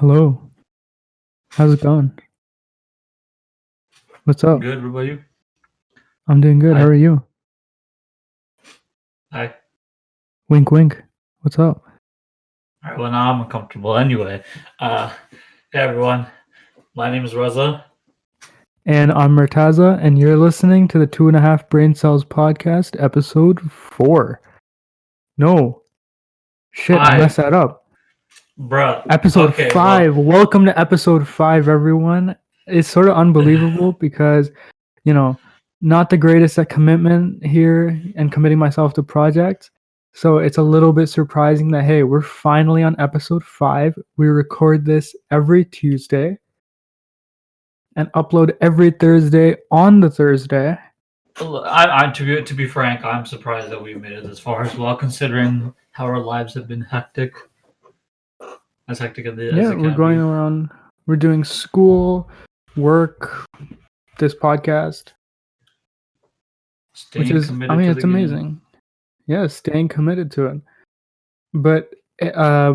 Hello. How's it going? What's up? Good. What about you? I'm doing good. How Hi. are you? Hi. Wink, wink. What's up? All right. Well, now I'm uncomfortable. Anyway, hey everyone. My name is Reza. And I'm Murtaza, and you're listening to the 2.5 Brain Cells podcast, episode 4. No. Shit, I messed that up. Bruh. Episode Okay, 5. Welcome to episode 5, everyone. It's sort of unbelievable because, not the greatest at commitment here and committing myself to projects. So it's a little bit surprising that, hey, we're finally on episode 5. We record this every Tuesday and upload every Thursday on the Thursday. to be frank, I'm surprised that we made it this far as well, considering how our lives have been hectic. As hectic as it We're can going be. around. We're doing school, work, this podcast, which Staying is, committed to the it's game. amazing. Yeah, staying committed to it. But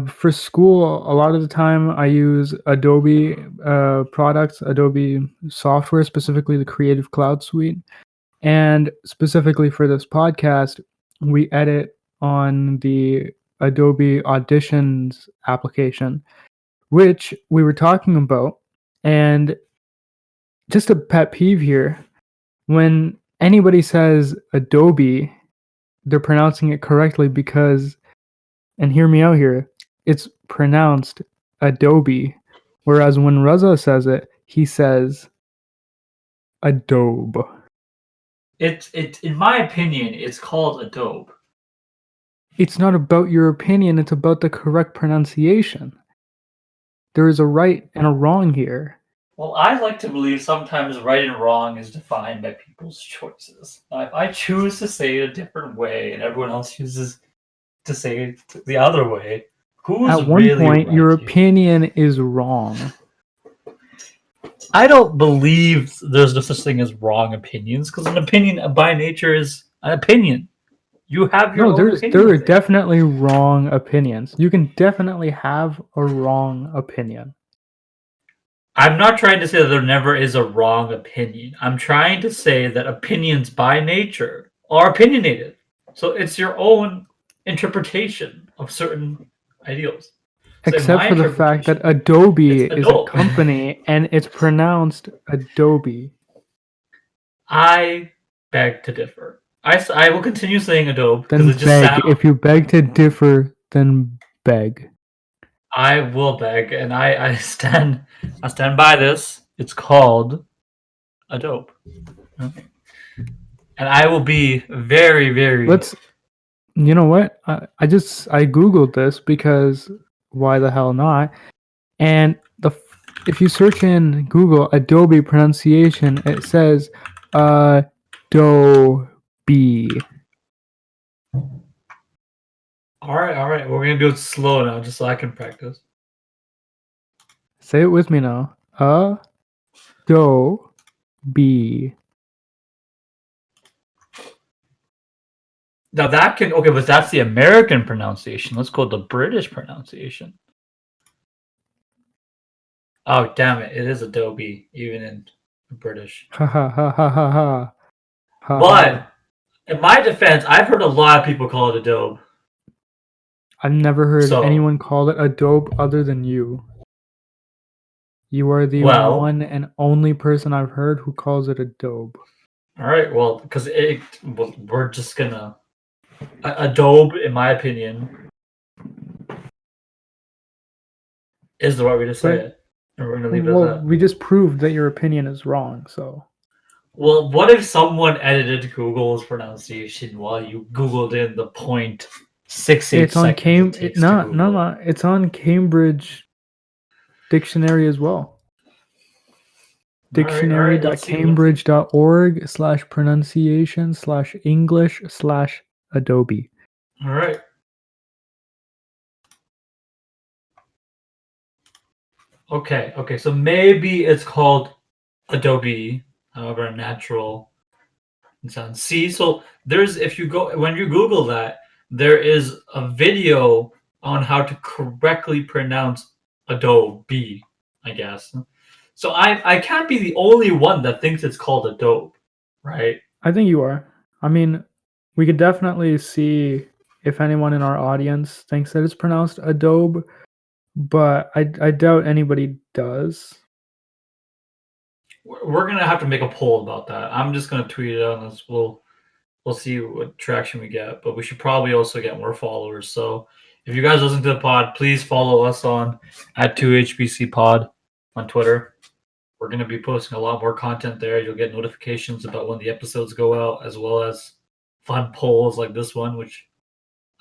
for school, a lot of the time I use Adobe products, Adobe software, specifically the Creative Cloud Suite. And specifically for this podcast, we edit on the Adobe Auditions application, which we were talking about. And just a pet peeve here, when anybody says Adobe, they're pronouncing it correctly because, and hear me out here, it's pronounced Adobe. Whereas when Reza says it, he says Adobe. It's in my opinion, it's called Adobe. It's not about your opinion, it's about the correct pronunciation. There is a right and a wrong here. Well, I like to believe sometimes right and wrong is defined by people's choices. Now, if I choose to say it a different way and everyone else chooses to say it the other way, who's At one really point, right your here? opinion is wrong. I don't believe there's no such thing as wrong opinions, because an opinion by nature is an opinion. You have your own opinion. There are definitely wrong opinions. You can definitely have a wrong opinion. I'm not trying to say that there never is a wrong opinion. I'm trying to say that opinions by nature are opinionated. So it's your own interpretation of certain ideals. So Except for the fact that Adobe is a company and it's pronounced Adobe. I beg to differ. I will continue saying Adobe because it just beg. If you beg to differ, then beg. I will beg, and I stand by this. It's called Adobe. Okay. And I will be very, very. You know what? I googled this because why the hell not? And if you search in Google Adobe pronunciation, it says Adobe. All right. We're gonna do it slow now, just so I can practice. Say it with me now. Adobe. Now that can but that's the American pronunciation. Let's go to the British pronunciation. Oh damn it! It is Adobe, even in British. Ha ha ha ha ha ha. But in my defense, I've heard a lot of people call it Adobe. I've never heard anyone call it Adobe other than you. You are the one and only person I've heard who calls it Adobe. All right, well, because we're just gonna Adobe, in my opinion, is the right way to say it, and we're gonna leave it at that. We just proved that your opinion is wrong, so. Well, what if someone edited Google's pronunciation while you Googled in the 0.68 it's on No, it's on Cambridge Dictionary as well. Dictionary.cambridge.org/pronunciation/English/Adobe. All right. Okay, so maybe it's called Adobe, however natural it sounds. See, so when you Google that, there is a video on how to correctly pronounce Adobe, I guess. So I can't be the only one that thinks it's called Adobe, right? I think you are. I mean, we could definitely see if anyone in our audience thinks that it's pronounced Adobe, but I doubt anybody does. We're gonna have to make a poll about that. I'm just gonna tweet it out, and we'll see what traction we get. But we should probably also get more followers. So if you guys listen to the pod, please follow us on @2HBC Pod on Twitter. We're going to be posting a lot more content there. You'll get notifications about when the episodes go out, as well as fun polls like this one, which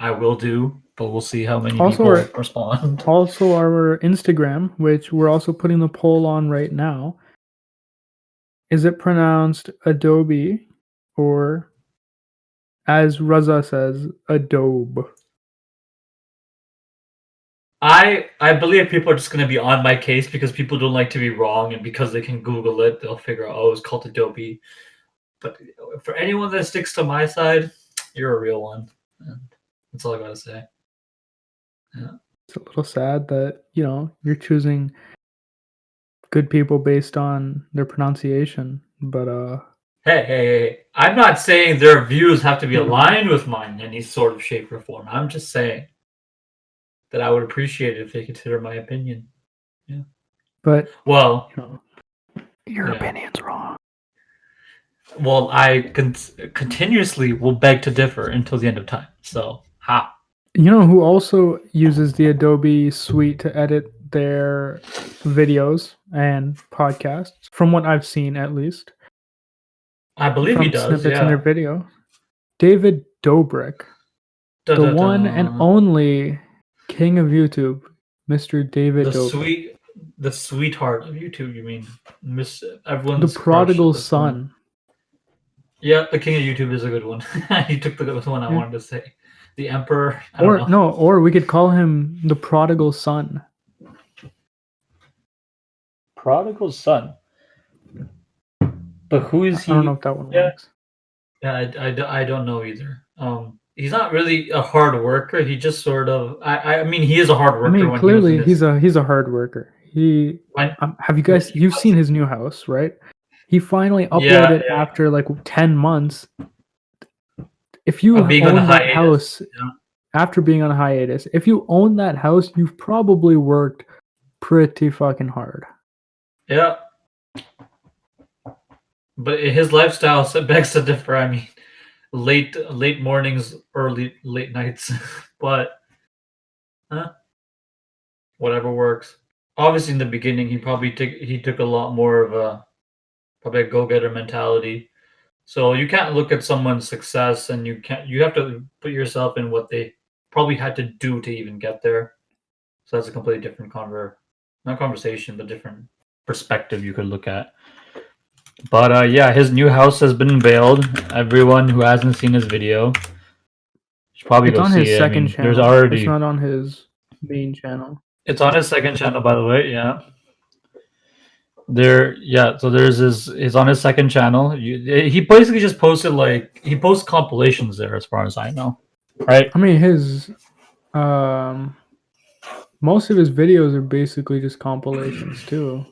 I will do, but we'll see how many Also, people respond. Also, our Instagram, which we're also putting the poll on right now. Is it pronounced Adobe or, as Raza says, Adobe? I believe people are just going to be on my case because people don't like to be wrong, and because they can Google it, they'll figure out, oh, it's called Adobe. But for anyone that sticks to my side, you're a real one. And that's all I got to say. Yeah. It's a little sad that, you're choosing good people based on their pronunciation, but Hey, I'm not saying their views have to be aligned with mine in any sort of shape or form. I'm just saying that I would appreciate it if they consider my opinion. Yeah. But well, your opinion's wrong. Well, I continuously will beg to differ until the end of time. So, ha. You know who also uses the Adobe suite to edit their videos and podcasts, from what I've seen at least? I believe he does, snippets in their video. David Dobrik. The one and only king of YouTube, Mr. David Dobrik. The sweetheart of YouTube, you mean? The prodigal son. Yeah, the king of YouTube is a good one. He took the one I wanted to say. The emperor. Or we could call him the prodigal son. Prodigal son. But who is he? I don't know if that one works. Yeah, I don't know either. He's not really a hard worker. He just sort of. I mean, he is a hard worker. I mean, clearly he's a hard worker. Have you guys? You've seen his new house, right? He finally uploaded after like 10 months. If you own that house after being on a hiatus, if you own that house, you've probably worked pretty fucking hard. Yeah. But his lifestyle begs to differ. I mean, late mornings, late nights, but whatever works. Obviously, in the beginning, he took a lot more of a go-getter mentality. So you can't look at someone's success, and you have to put yourself in what they probably had to do to even get there. So that's a completely different not conversation, but different perspective you could look at. But yeah, his new house has been unveiled. Everyone who hasn't seen his video should probably go see it. It's on his second channel. It's not on his main channel. It's on his second channel, by the way. Yeah. So there's he's on his second channel. He basically just posted he posts compilations there, as far as I know. Right? I mean, his most of his videos are basically just compilations too.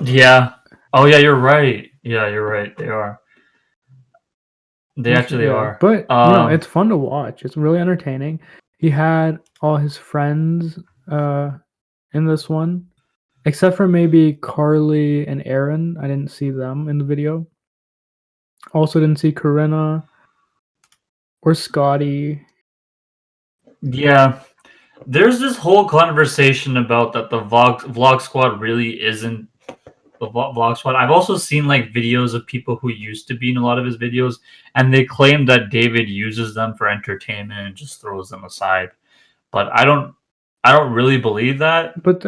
Yeah. Oh yeah, you're right. Yeah, you're right. They are. They actually are. But it's fun to watch. It's really entertaining. He had all his friends in this one, except for maybe Carly and Aaron. I didn't see them in the video. Also didn't see Corinna or Scotty. Yeah. There's this whole conversation about that the vlog squad really isn't the vlog squad. I've also seen videos of people who used to be in a lot of his videos, and they claim that David uses them for entertainment and just throws them aside. But I don't really believe that. But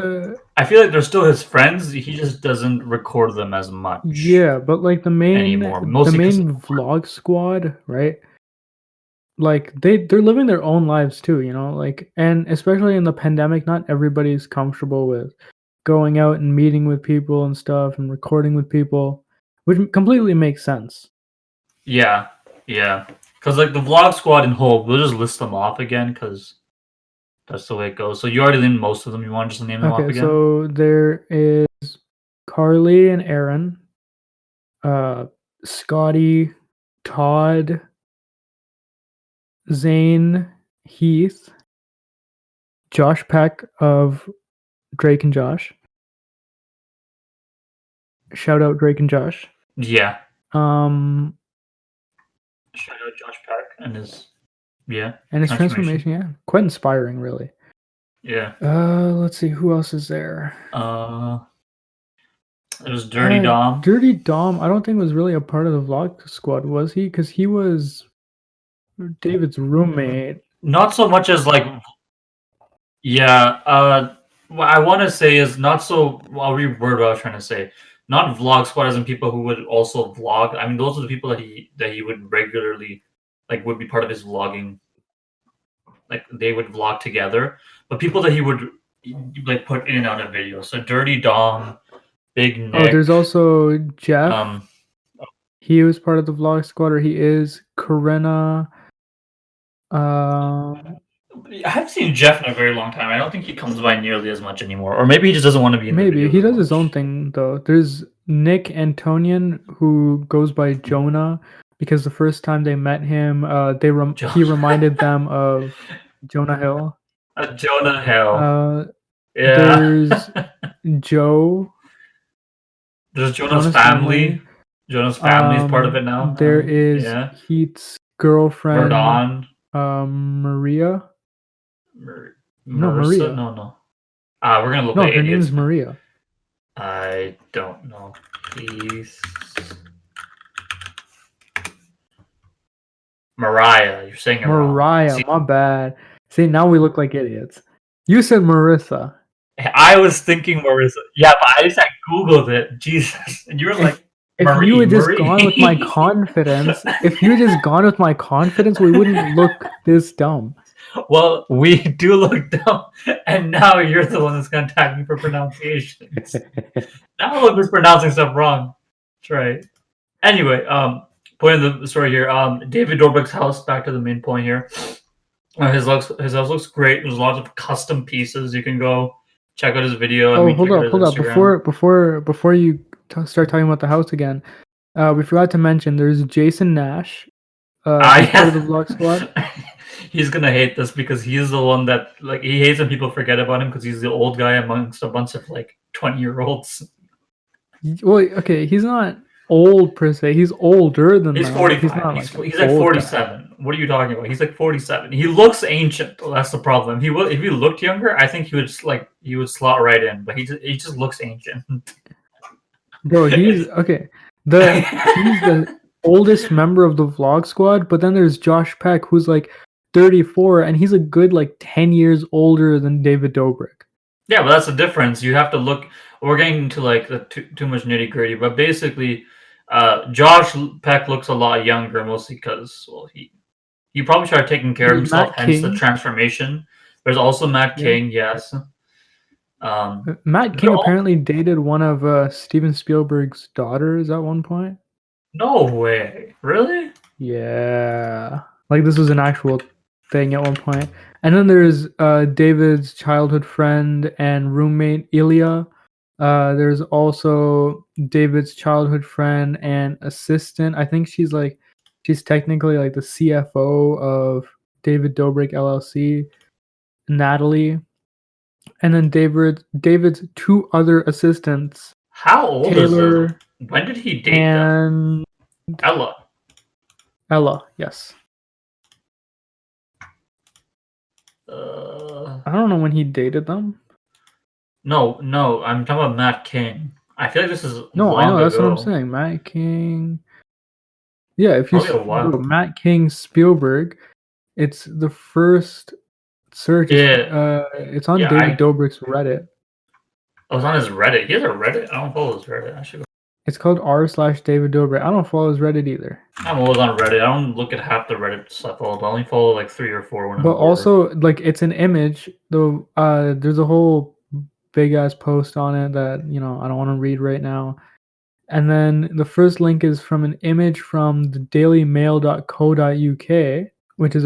I feel like they're still his friends. He just doesn't record them as much. Yeah, but the main vlog squad, right? They're living their own lives too, and especially in the pandemic, not everybody's comfortable with going out and meeting with people and stuff and recording with people, which completely makes sense. Yeah. Because the vlog squad in whole, we'll just list them off again because That's the way it goes. So you already named most of them. You want to just name them off Okay, again? so there is Carly and Aaron, Scotty, Todd, Zane, Heath, Josh Peck of Drake and Josh. Shout out Drake and Josh. Yeah. Um, Shout out Josh Peck and his transformation, yeah, quite inspiring, really. Yeah. Let's see, who else is there? It was Dirty Dom. Dirty Dom, I don't think was really a part of the vlog squad, was he? Because he was David's roommate. Not so much as like, yeah. What I want to say is not so. I'll reword what I was trying to say. Not vlog squad as in people who would also vlog. I mean, those are the people that he would regularly, like, would be part of his vlogging. Like, they would vlog together, but people that he would like put in and out of videos. So Dirty Dom, Big Nick. Oh, there's also Jeff. He was part of the vlog squad, or he is. Corinna. I haven't seen Jeff in a very long time. I don't think he comes by nearly as much anymore, or maybe he just doesn't want to be in the Maybe videos he as does his much. own thing though. There's Nick Antonian, who goes by Jonah, because the first time they met him, he reminded them of Jonah Hill. Jonah Hill. Yeah. There's Joe. There's Jonah's family. Jonah's family is part of it now. There is Heath's girlfriend, Verdon. Maria. Marissa? Maria. No. We're gonna look. No, like her idiots. name's Maria. I don't know. Please. Mariah. You're saying it Mariah. wrong. My bad. See, now we look like idiots. You said Marissa. I was thinking Marissa. Yeah, but I just Googled it. Jesus. And you were like, if you had just gone with my confidence, we wouldn't look this dumb. Well, we do look dumb, and now you're the one that's going to attack me for pronunciations. Now look, we're pronouncing stuff wrong. That's right. Anyway, point of the story here. David Dobrik's house. Back to the main point here. His house looks great. There's lots of custom pieces. You can go check out his video. Oh, hold up. Before you start talking about the house again, we forgot to mention there's Jason Nash. Part of the vlog squad. He's gonna hate this because he's the one that he hates when people forget about him because he's the old guy amongst a bunch of 20-year-olds. Well, okay, he's not old per se. He's older than he's 45. He's like 47. Guy. What are you talking about? He's like 47. He looks ancient. That's the problem. If he looked younger, I think he would slot right in. But he just looks ancient. Bro, he's okay. He's the oldest member of the vlog squad. But then there's Josh Peck, who's like 34, and he's a good 10 years older than David Dobrik. Yeah, but that's the difference. You have to look. We're getting into the too much nitty gritty, but basically, Josh Peck looks a lot younger, mostly because he probably started taking care of himself. Hence the transformation. There's also Matt King. Yes. Matt King apparently dated one of Steven Spielberg's daughters at one point. No way! Really? Yeah, this was an actual thing at one point. And then there's David's childhood friend and roommate Ilya. There's also David's childhood friend and assistant. I think she's technically the CFO of David Dobrik LLC, Natalie. And then David's two other assistants. How old Taylor, is this? When did he date them? Ella, yes. I don't know when he dated them. No, I'm talking about Matt King. I feel like this is no, I know that's what I'm saying. Matt King. Yeah, if you Matt King Spielberg, it's the first search. Yeah, it's on David Dobrik's Reddit. Oh, it's on his Reddit. He has a Reddit. I don't follow his Reddit. I should go. It's called r/David Dobrik. I don't follow his Reddit either. I'm always on Reddit. I don't look at half the Reddit stuff. I only follow 3 or 4 when I'm bored. Also, it's an image. Though there's a whole big ass post on it that I don't want to read right now. And then the first link is from an image from the dailymail.co.uk, which is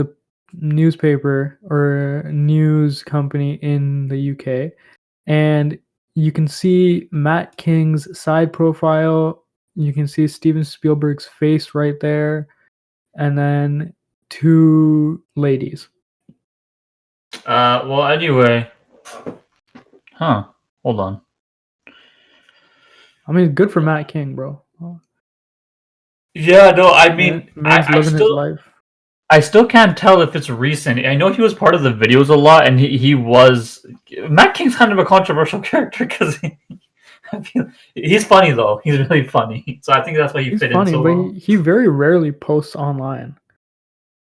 newspaper or news company in the UK, and you can see Matt King's side profile. You can see Steven Spielberg's face right there, and then two ladies. Well, anyway, hold on. I mean, good for Matt King, bro. Yeah, no, I mean, Man's living his life. I still can't tell if it's recent. I know he was part of the videos a lot, and he was Matt King's kind of a controversial character because he's funny though. He's really funny, so I think that's why he He's fit in funny, so but well. he very rarely posts online.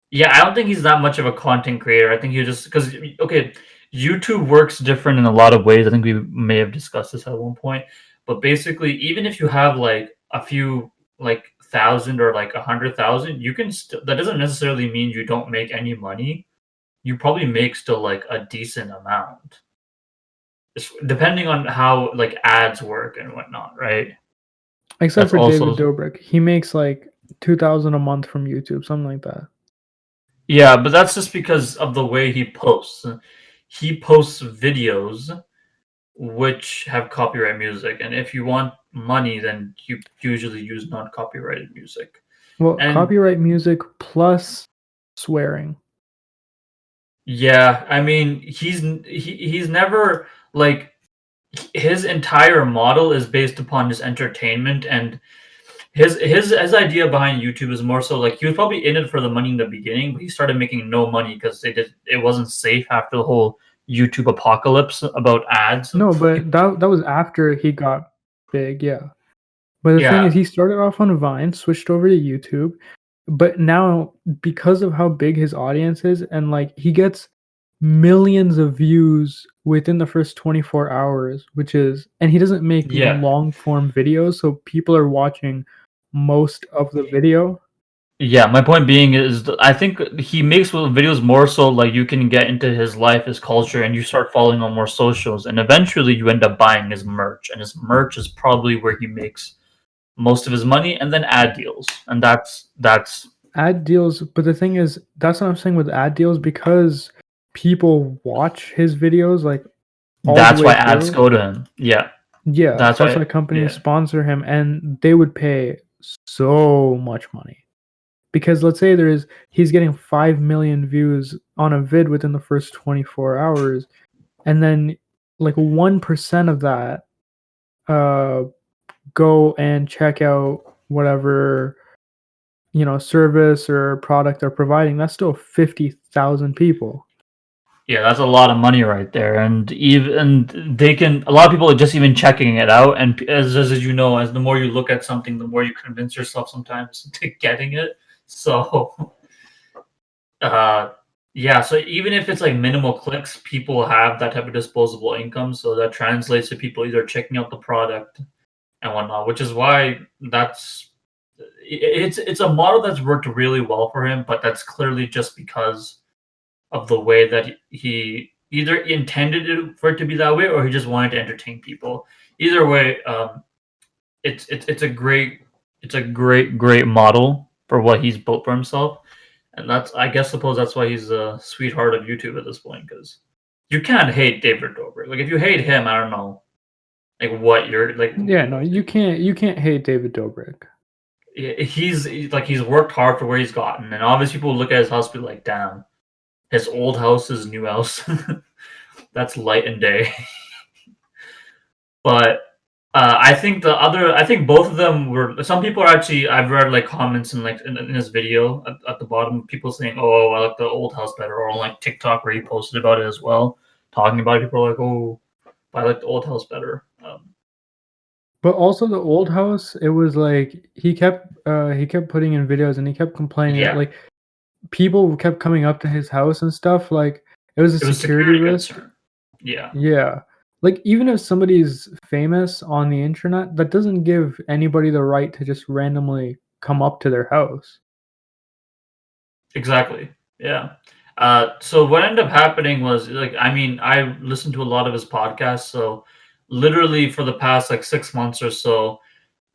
Yeah, I don't think he's that much of a content creator. I think he just because okay, YouTube works different in a lot of ways. I think we may have discussed this at one point, but basically, even if you have like a few like thousand or like 100,000, you can still that doesn't necessarily mean you don't make any money. You probably make still like a decent amount, depending on how like ads work and whatnot, right? Except That's for David also Dobrik. He makes like 2,000 a month from YouTube, something like that. yeah, but that's just because of the way he posts. He posts videos which have copyright music, and if you want money, then you usually use non-copyrighted music. Well, And copyright music plus swearing. yeah, I mean, he's never like his entire model is based upon just entertainment, and his idea behind YouTube is more so like he was probably in it for the money in the beginning, but he started making no money because it wasn't safe after the whole YouTube apocalypse about ads. No, but that was after he got big, yeah. But the thing Yeah, is, he started off on Vine, switched over to YouTube, but now because of how big his audience is, and like he gets millions of views within the first 24 hours, and he doesn't make yeah. long form videos, so people are watching most of the video. Yeah, my point being is I think he makes videos more so like you can get into his life, his culture, and you start following on more socials, and eventually you end up buying his merch, and his merch is probably where he makes most of his money, and then ad deals, and that's Ad deals, but the thing is, that's what I'm saying with ad deals, because people watch his videos like all the that's way why ads through. go to him. Yeah, Yeah, that's that's why. why companies Yeah, sponsor him, and they would pay so much money. Because let's say he's getting 5 million views on a vid within the first 24 hours, and then like 1% of that go and check out whatever, service or product they're providing. That's still 50,000 people. yeah, that's a lot of money right there, and even they can. A lot of people are just even checking it out, and as you know, as the more you look at something, the more you convince yourself sometimes to getting it. So Uh, yeah, so even if it's like minimal clicks, people have that type of disposable income, so that translates to people either checking out the product and whatnot, which is why it's a model that's worked really well for him, but that's clearly just because of the way that he either intended it for it to be that way or he just wanted to entertain people. Either way, it's a great model for what he's built for himself. And I guess suppose that's why he's a sweetheart of YouTube at this point, because you can't hate David Dobrik. Like if you hate him, I don't know, like what you're like. Yeah, no, you can't hate David Dobrik. He's worked hard for where he's gotten, and obviously people look at his house and be like, damn, his old house, his new house, that's light and day. But I think both of them were. Some people are actually. I've read like comments in his video at the bottom, people saying, "Oh, I like the old house better," or on like TikTok where he posted about it as well, talking about it. People are like, "Oh, I like the old house better." But also the old house, it was like he kept putting in videos, and he kept complaining that Yeah, like people kept coming up to his house and stuff. Like it was a it was security security risk. concern. Yeah, Yeah. Like even if somebody's famous on the internet, that doesn't give anybody the right to just randomly come up to their house. exactly. Yeah. So what ended up happening was like, I mean, I listened to a lot of his podcasts, so literally for the past like 6 months or so,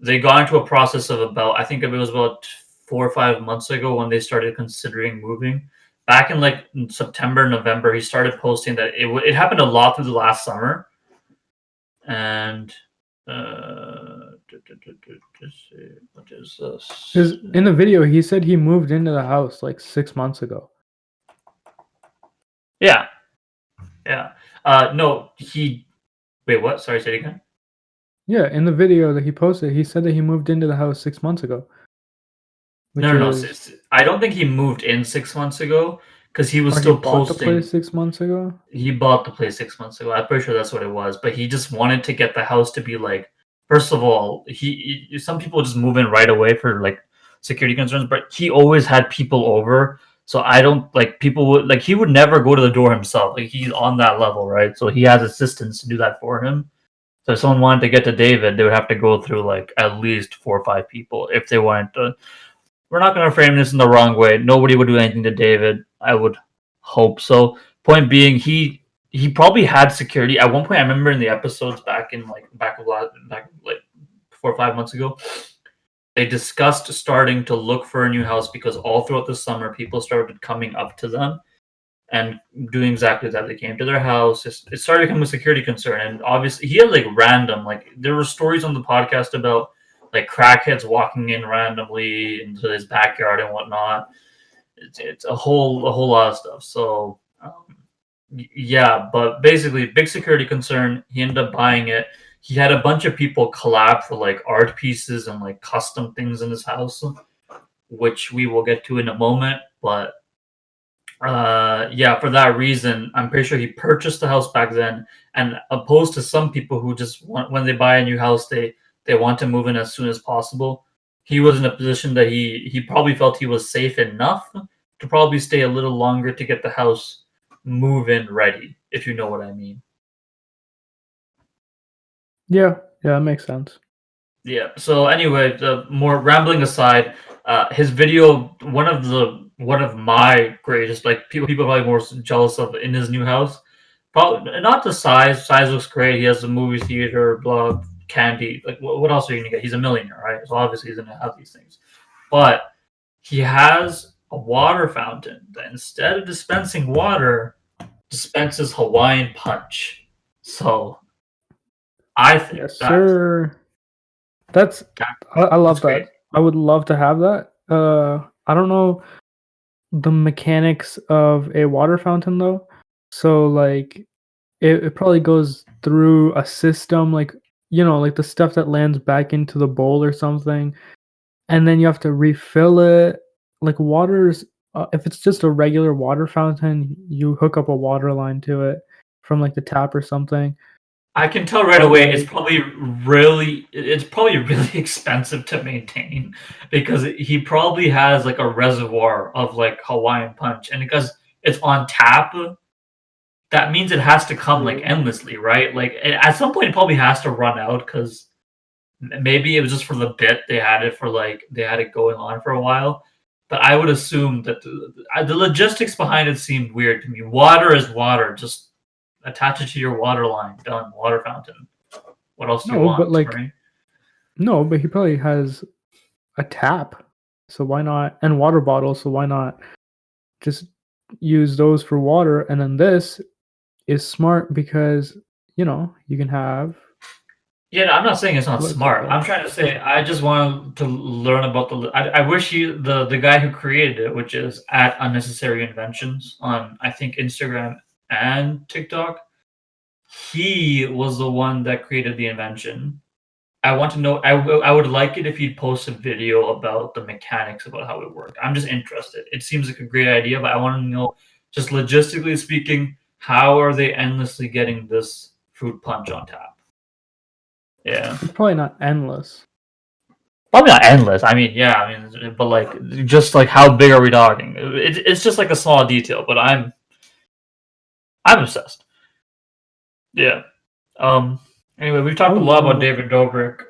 they got into a process of about I think it was about 4 or 5 months ago when they started considering moving. back in like September, November, he started posting that it happened a lot through the last summer, and what is this? Because in the video, he said he moved into the house like 6 months ago. Yeah. No, he. Wait, what? Sorry, say it again. Yeah, in the video that he posted, he said that he moved into the house 6 months ago. No. I don't think he moved in 6 months ago because he was Or he still bought the posting. place 6 months ago? He bought the place 6 months ago. I'm pretty sure that's what it was. But he just wanted to get the house to be like. First of all, some people just move in right away for like security concerns, but he always had people over. So I don't like people would like he would never go to the door himself. Like he's on that level, right? So he has assistants to do that for him. So if someone wanted to get to David, they would have to go through like at least 4 or 5 people if they wanted to. We're not going to frame this in the wrong way. Nobody would do anything to David. I would hope so. Point being, he probably had security at one point. I remember in the episodes back like 4 or 5 months ago, they discussed starting to look for a new house because all throughout the summer, people started coming up to them and doing exactly that. They came to their house. It started becoming a security concern, and obviously he had like random like there were stories on the podcast about like crackheads walking in randomly into his backyard and whatnot. It's a whole lot of stuff. So yeah, but basically big security concern. He ended up buying it. He had a bunch of people collab for like art pieces and like custom things in his house, which we will get to in a moment. But yeah, for that reason, I'm pretty sure he purchased the house back then. And opposed to some people who just want, when they buy a new house, they want to move in as soon as possible. He was in a position that he probably felt he was safe enough to probably stay a little longer to get the house move in ready, if you know what I mean. Yeah, that makes sense. Yeah. So anyway, the more rambling aside, his video, one of my greatest, like people probably more jealous of in his new house. Probably not the size. Size looks great. He has a movie theater, blah, candy. Like what else are you gonna get? He's a millionaire, right? So obviously he's gonna have these things. But he has a water fountain that instead of dispensing water, dispenses Hawaiian punch. So I think Yes, sir. That's I love great. that. I would love to have that. I don't know the mechanics of a water fountain though. So like it probably goes through a system like like the stuff that lands back into the bowl or something, and then you have to refill it. Like water's if it's just a regular water fountain, you hook up a water line to it from like the tap or something. I can tell right But away it's like probably really expensive to maintain because he probably has like a reservoir of like Hawaiian punch, and because it's on tap, that means it has to come like true. endlessly, right? Like at some point it probably has to run out because maybe it was just for the bit they had it going on for a while. But I would assume that the logistics behind it seemed weird to me. Water is water, just attach it to your water line. Done. Water fountain. What else do you No, but want, like right? no, but he probably has a tap. So why not, and water bottles, so why not just use those for water, and then this is smart because, you can have Yeah, no, I'm not saying it's not what's it smart. called? I'm trying to say I just wanted to learn about I wish the guy who created it, which is at unnecessary inventions on I think Instagram and TikTok, he was the one that created the invention. I want to know. I would like it if he'd post a video about the mechanics about how it worked. I'm just interested. It seems like a great idea, but I want to know, just logistically speaking, how are they endlessly getting this fruit punch on tap? Yeah, It's probably not endless. probably not endless. I mean, yeah, I mean, but like, just like how big are we talking? It's just like a small detail, but I'm obsessed. Yeah. Um. Anyway, we've I talked a would lot about love David Dobrik.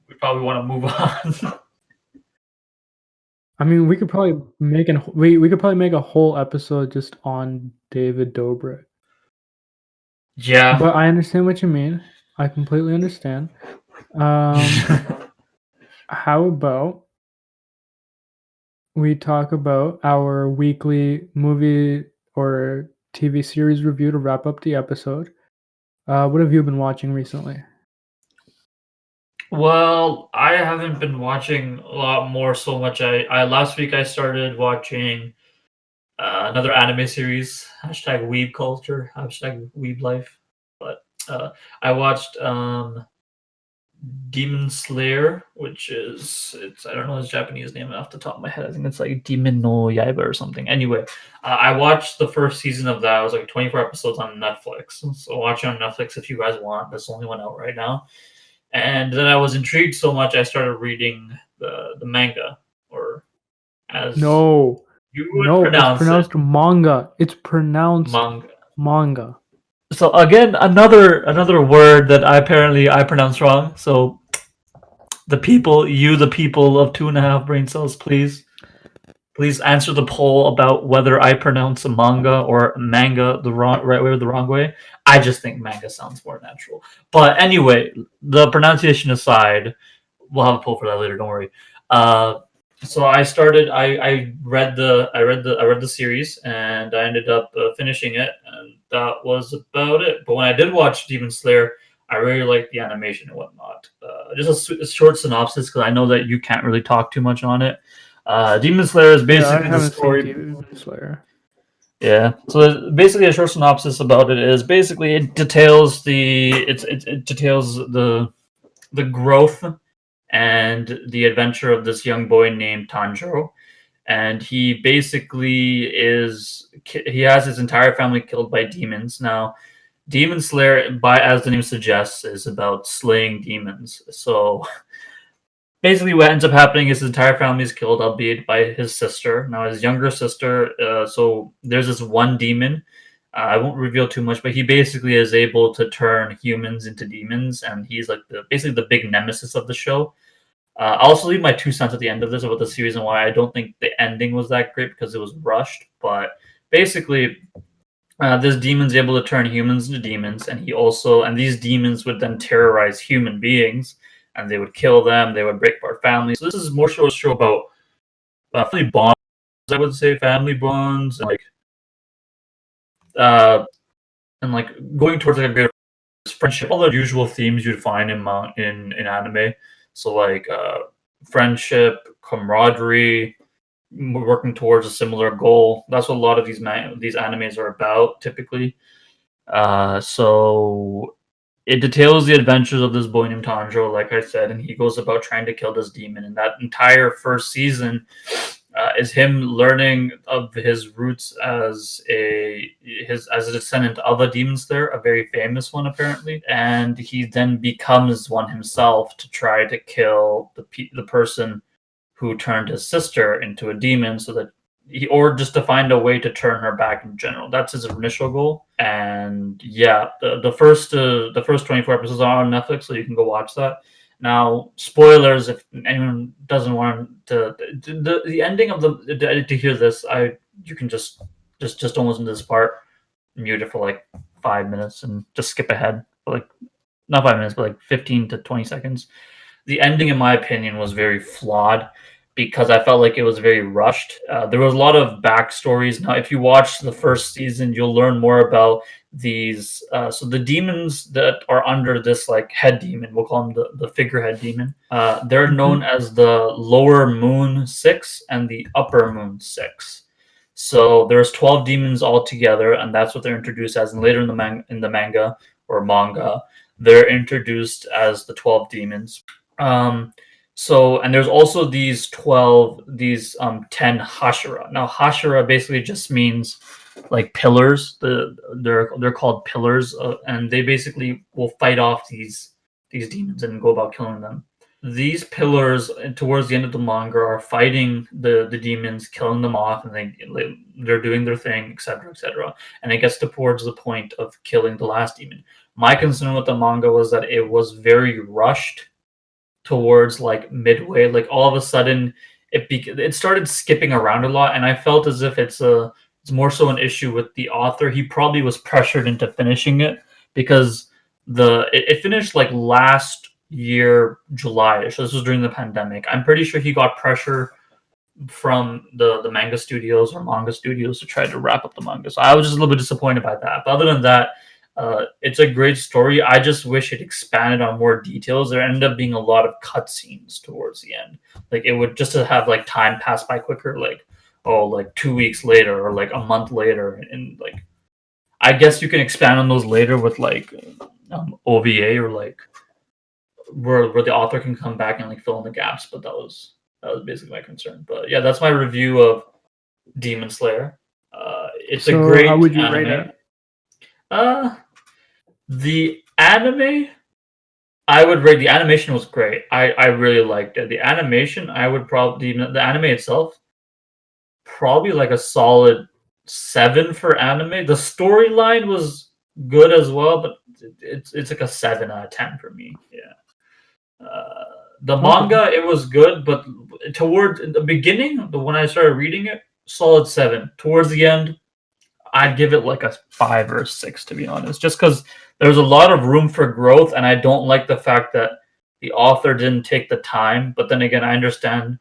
We probably want to move on. I mean, we could probably make a whole episode just on David Dobrik. Yeah. But I understand what you mean. I completely understand. Um, how about we talk about our weekly movie or TV series review to wrap up the episode. What have you been watching recently? Well, I haven't been watching a lot more so much. I last week I started watching another anime series, hashtag weeb culture, hashtag weeb life. But I watched Demon Slayer, which is it's I don't know his Japanese name off the top of my head. I think it's like Demon no Yaiba or something. Anyway, I watched the first season of that. It was like 24 episodes on Netflix. So watch it on Netflix if you guys want. That's the only one out right now. And then I was intrigued so much I started reading the manga, or as No, you would no, it's pronounce it, pronounced manga. It's pronounced manga. manga. So again, another word that I pronounced wrong. So the people of 2.5 brain cells, please answer the poll about whether I pronounce a manga or manga the right way or the wrong way. I just think manga sounds more natural. But anyway, the pronunciation aside, we'll have a poll for that later. Don't worry. Uh, so I started. I read the series, and I ended up finishing it, and that was about it. But when I did watch Demon Slayer, I really liked the animation and whatnot. Just a short synopsis because I know that you can't really talk too much on it. Demon Slayer is Yeah, I basically the haven't seen story. Demon Slayer. Yeah. So basically, a short synopsis about it is basically it details it details the growth and the adventure of this young boy named Tanjiro. And he basically he has his entire family killed by demons. Now, Demon Slayer, by as the name suggests, is about slaying demons. So basically, what ends up happening is his entire family is killed, albeit by his sister. Now, his younger sister. So there's this one demon. I won't reveal too much, but he basically is able to turn humans into demons, and he's like basically the big nemesis of the show. I'll also leave my 2 cents at the end of this about the series and why I don't think the ending was that great because it was rushed. But basically, this demon's able to turn humans into demons, and these demons would then terrorize human beings, and they would kill them. They would break apart families. So this is more so a show about family bonds. I would say family bonds, uh, and like going towards like a greater friendship. All the usual themes you'd find in anime. So like friendship, camaraderie, working towards a similar goal. That's what a lot of these animes are about typically. So it details the adventures of this boy named Tanjiro, like I said, and he goes about trying to kill this demon. And that entire first season is him learning of his roots as as a descendant of a demon slayer, a very famous one apparently. And he then becomes one himself to try to kill the person who turned his sister into a demon, so that or just to find a way to turn her back in general. That's his initial goal. And yeah, the first 24 episodes are on Netflix, so you can go watch that. Now, spoilers if anyone doesn't want the ending of to hear this, you can just don't listen to this part, mute it for like 5 minutes and just skip ahead. Like not 5 minutes, but like 15 to 20 seconds. The ending, in my opinion, was very flawed because I felt like it was very rushed. There was a lot of backstories. Now, if you watch the first season, you'll learn more about these. So the demons that are under this like head demon, we'll call them the figurehead demon. They're known as the Lower Moon Six and the Upper Moon Six. So there's 12 demons altogether, and that's what they're introduced as. And later in the manga or manga, they're introduced as the 12 demons. Um, and there's also these 10 Hashira. Now Hashira basically just means like pillars. They're called pillars, and they basically will fight off these demons and go about killing them. These pillars towards the end of the manga are fighting the demons, killing them off, and they're doing their thing, etc., etc. And it gets towards the point of killing the last demon. My concern with the manga was that it was very rushed towards like midway. Like all of a sudden, it started skipping around a lot, and I felt as if it's more so an issue with the author. He probably was pressured into finishing it because it finished like last year July. So this was during the pandemic. I'm pretty sure he got pressure from the manga studios or manga studios to try to wrap up the manga. So I was just a little bit disappointed by that. But other than that, it's a great story. I just wish it expanded on more details. There ended up being a lot of cutscenes towards the end. Like it would just to have like time pass by quicker, like like 2 weeks later or like a month later, and like I guess you can expand on those later with like OVA or like where the author can come back and like fill in the gaps. But that was basically my concern. But yeah, that's my review of Demon Slayer. It's a great how would you anime. rate it? The anime, I would rate the animation was great. I really liked it. The animation, I would probably the anime itself, probably like a solid 7 for anime. The storyline was good as well, but it's like a 7 out of 10 for me. Yeah. The manga, it was good, but toward the beginning, when I started reading it, solid 7. Towards the end, I'd give it like a 5 or a 6, to be honest, just because there's a lot of room for growth, and I don't like the fact that the author didn't take the time. But then again, I understand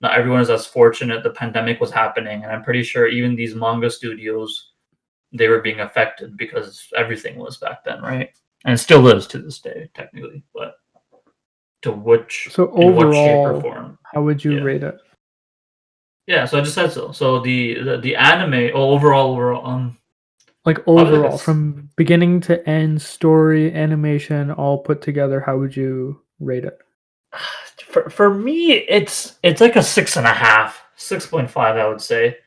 not everyone is as fortunate. The pandemic was happening, and I'm pretty sure even these manga studios, they were being affected because everything was back then, right? And it still is to this day, technically. But to which, So in what shape or overall, form? how would you Yeah. rate it? Yeah, so I just said so. So the anime, overall, Like probably like overall, from beginning to end, story, animation, all put together, how would you rate it? for me, it's like a 6.5, 6.5, I would say.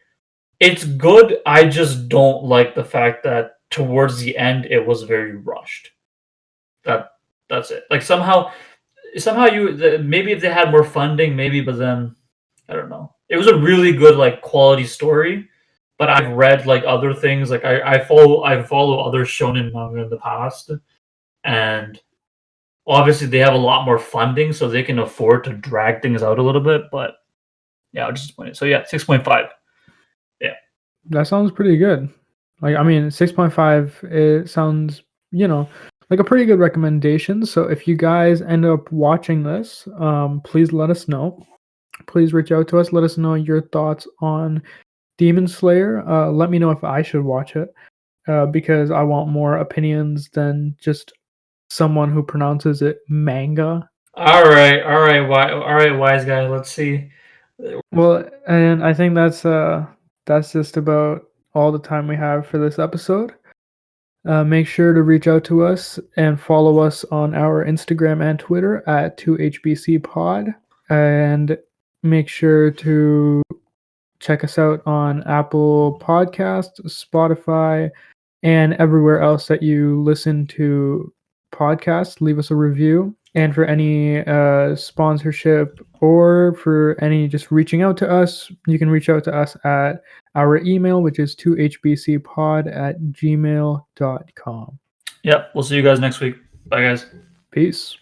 It's good. I just don't like the fact that towards the end it was very rushed. That's it. Like somehow maybe if they had more funding, maybe, but then I don't know. It was a really good like quality story, but I've read like other things. Like I follow other shonen manga in the past, and obviously they have a lot more funding, so they can afford to drag things out a little bit. But yeah, I'll just disappointed. So yeah, 6.5. Yeah, That sounds pretty good. Like, I mean, 6.5, it sounds, like a pretty good recommendation. So if you guys end up watching this, please let us know. Please reach out to us. Let us know your thoughts on Demon Slayer. Let me know if I should watch it, because I want more opinions than just someone who pronounces it manga. all right, all right, wise guy. Let's see. Well, and I think that's just about all the time we have for this episode. Make sure to reach out to us and follow us on our Instagram and Twitter at 2HBCPod. And make sure to check us out on Apple Podcasts, Spotify, and everywhere else that you listen to podcasts. Leave us a review. And for any sponsorship or for any just reaching out to us, you can reach out to us at our email, which is 2hbcpod@gmail.com. Yep, we'll see you guys next week. Bye, guys. Peace.